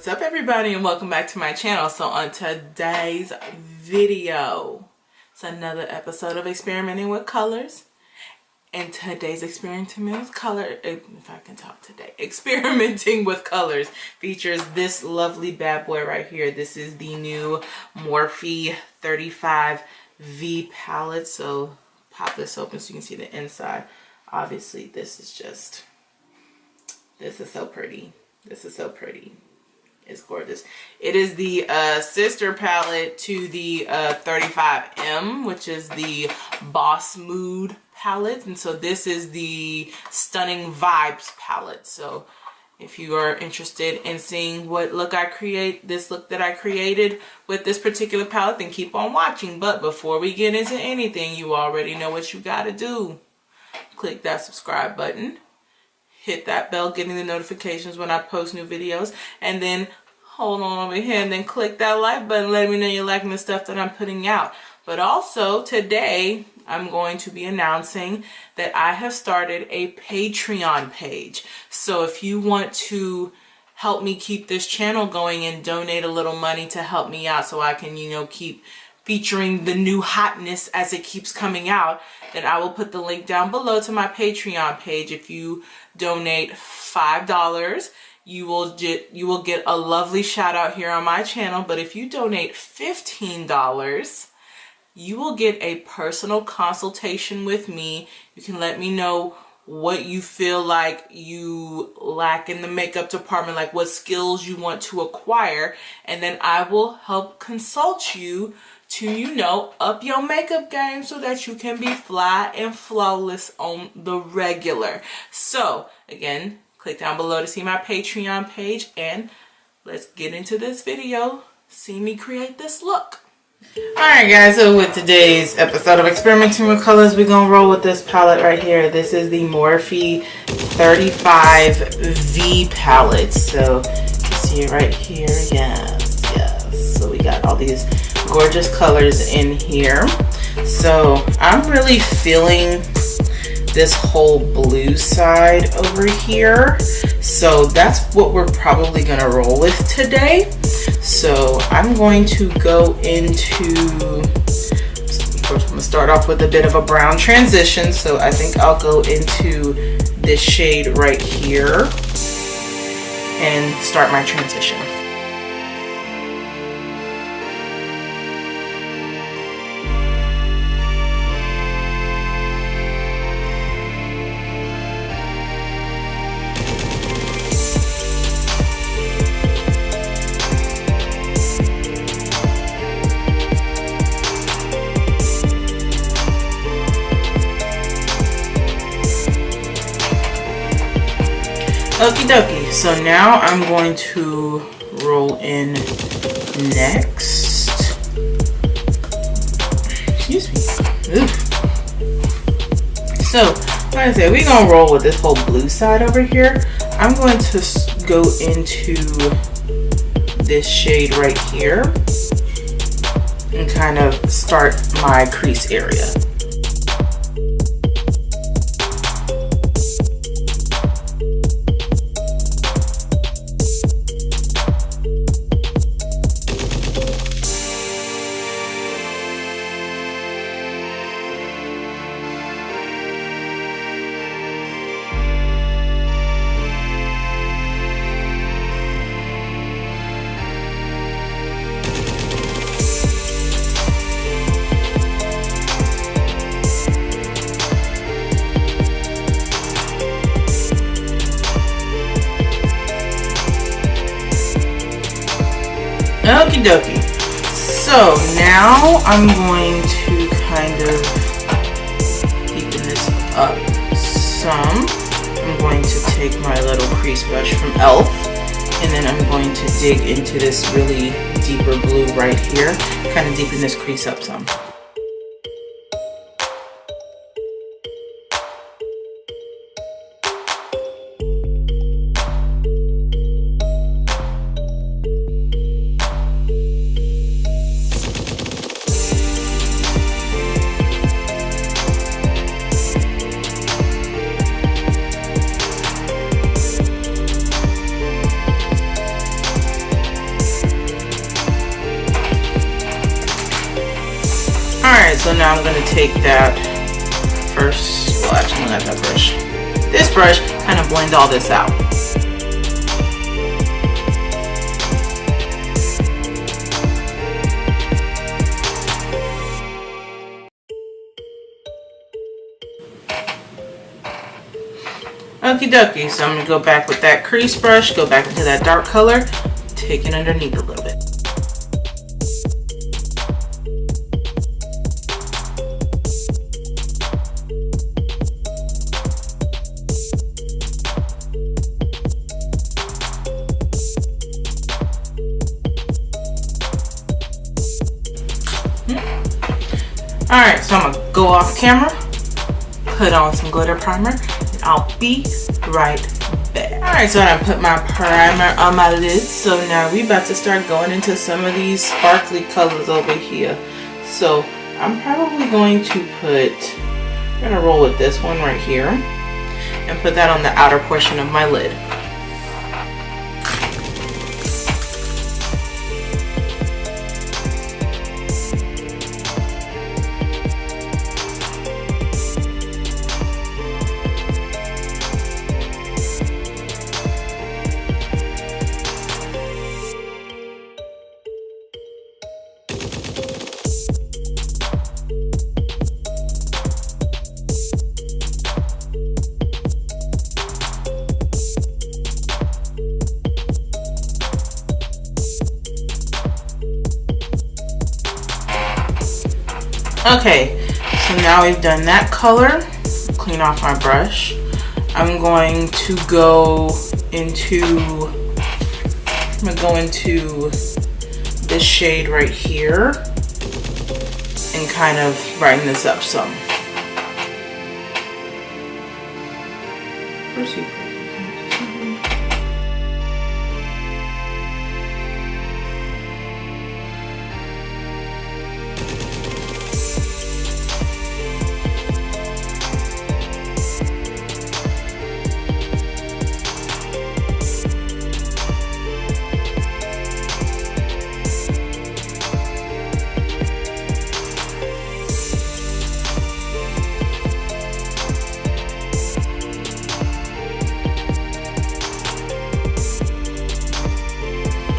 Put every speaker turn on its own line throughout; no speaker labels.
What's up everybody and welcome back to my channel. So on today's video, it's another episode of experimenting with colors. And today's experimenting with color, if I can talk today, experimenting with colors features this lovely bad boy right here. This is the new Morphe 35V palette. So pop this open so you can see the inside. Obviously this is so pretty. This is so pretty. It's gorgeous. It is the sister palette to the 35M, which is the Boss Mood palette. And so this is the Stunning Vibes palette. So if you are interested in seeing what look I create, this look that I created with this particular palette, then keep on watching. But before we get into anything, you already know what you gotta do. Click that subscribe button. Hit that bell, getting the notifications when I post new videos, and then hold on over here and then click that like button. Let me know you're liking the stuff that I'm putting out. But also today I'm going to be announcing that I have started a Patreon page. So if you want to help me keep this channel going and donate a little money to help me out so I can, keep featuring the new hotness as it keeps coming out, then I will put the link down below to my Patreon page. If you donate $5, you will get a lovely shout out here on my channel. But if you donate $15, you will get a personal consultation with me. You can let me know what you feel like you lack in the makeup department, like what skills you want to acquire, and then I will help consult you to, up your makeup game so that you can be fly and flawless on the regular. So again, click down below to see my Patreon page, and let's get into this video. See me create this look. Alright guys, so with today's episode of Experimenting with Colors, we're going to roll with this palette right here. This is the Morphe 35V palette. So you see it right here. Yes. So we got all these gorgeous colors in here. So I'm really feeling this whole blue side over here. So that's what we're probably going to roll with today. So I'm going to go into, of course, I'm going to start off with a bit of a brown transition. So I think I'll go into this shade right here and start my transition. Okie dokie, so now I'm going to roll in next. Excuse me. Oof. So, like I said, we're going to roll with this whole blue side over here. I'm going to go into this shade right here and kind of start my crease area. Okie dokie. So now I'm going to kind of deepen this up some. I'm going to take my little crease brush from e.l.f. and then I'm going to dig into this really deeper blue right here, kind of deepen this crease up some. going to take that first, well actually not that brush, this brush, kind of blend all this out. Okie dokie, so I'm going to go back with that crease brush, go back into that dark color, take it underneath a little bit. Alright, so I'm going to go off camera, put on some glitter primer, and I'll be right back. Alright, so I put my primer on my lid, so now we about to start going into some of these sparkly colors over here. So I'm probably going to I'm going to roll with this one right here, and put that on the outer portion of my lid. Okay, so now we've done that color. Clean off my brush. I'm going to go into this shade right here and kind of brighten this up some.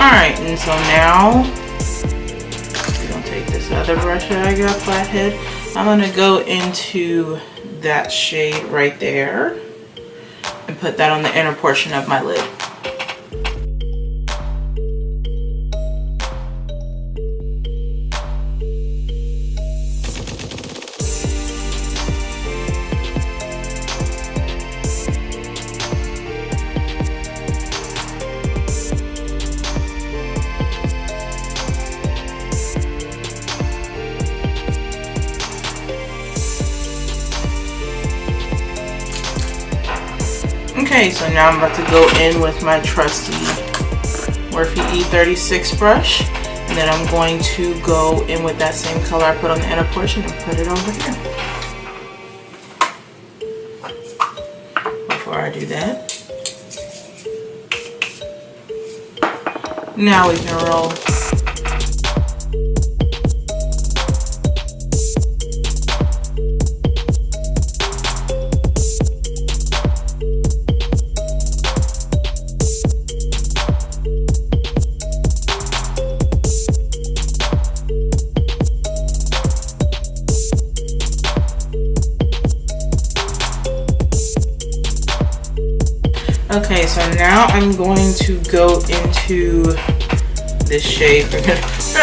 Alright, and so now we're going to take this other brush that I got flathead. I'm going to go into that shade right there and put that on the inner portion of my lid. Okay, so now I'm about to go in with my trusty Morphe E36 brush, and then I'm going to go in with that same color I put on the inner portion and put it over here. Before I do that, now we can roll. Okay, so now I'm going to go into this shade. We're gonna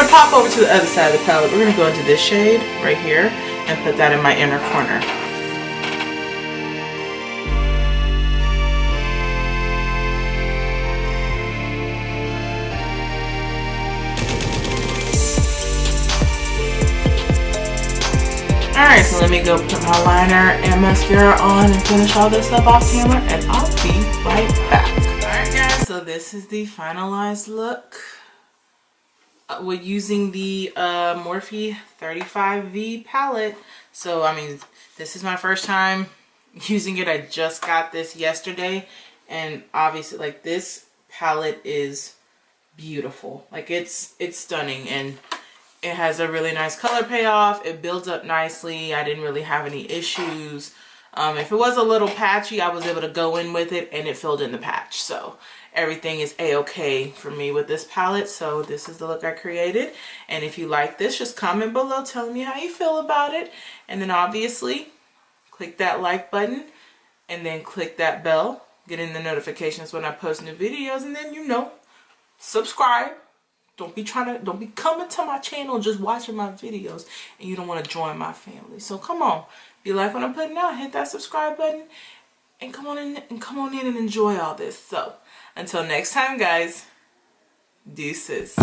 pop over to the other side of the palette. We're gonna go into this shade right here and put that in my inner corner. Alright, so let me go put my liner and mascara on and finish all this up off camera, and I'll be right back. Alright guys, so this is the finalized look. We're using the Morphe 35V palette. So, I mean, this is my first time using it. I just got this yesterday, and obviously, like, this palette is beautiful. Like, it's stunning, and It has a really nice color payoff. It builds up nicely. I didn't really have any issues. If it was a little patchy, I was able to go in with it and it filled in the patch. So everything is a-okay for me with this palette. So this is the look I created. And if you like this, just comment below telling me how you feel about it. And then obviously click that like button and then click that bell, getting the notifications when I post new videos, and then, you know, subscribe. Don't be coming to my channel just watching my videos and you don't want to join my family. So come on, if you like what I'm putting out, hit that subscribe button and come on in and enjoy all this. So until next time, guys, deuces.